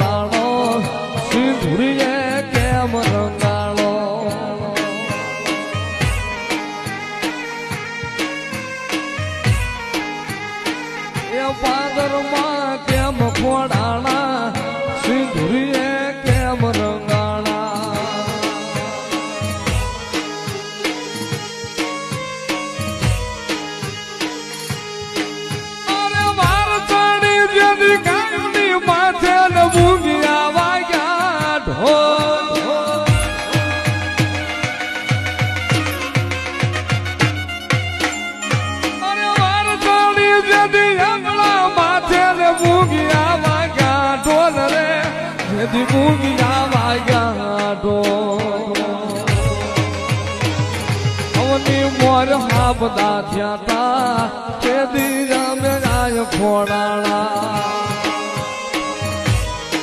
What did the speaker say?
દાણો સિંધુરીએ કેમ રંગાણો એ પાદરમાં કેમ ખોડાણા સિંધુરીએ કેમ રંગાણા અરે વાર ચડી જેની ગાયની માથે ને મૂંગિયા વાગ્યા ઢોલ અરે વાર ચડી જેની આંગળા માથે ને મૂંગિયા વાગ્યા ઢોલ રે જેથી મૂંગિયા વાગ્યા ઢોલ અવની મોર હાબદા થયા તા કેદી રામે ગાય ખોડાણા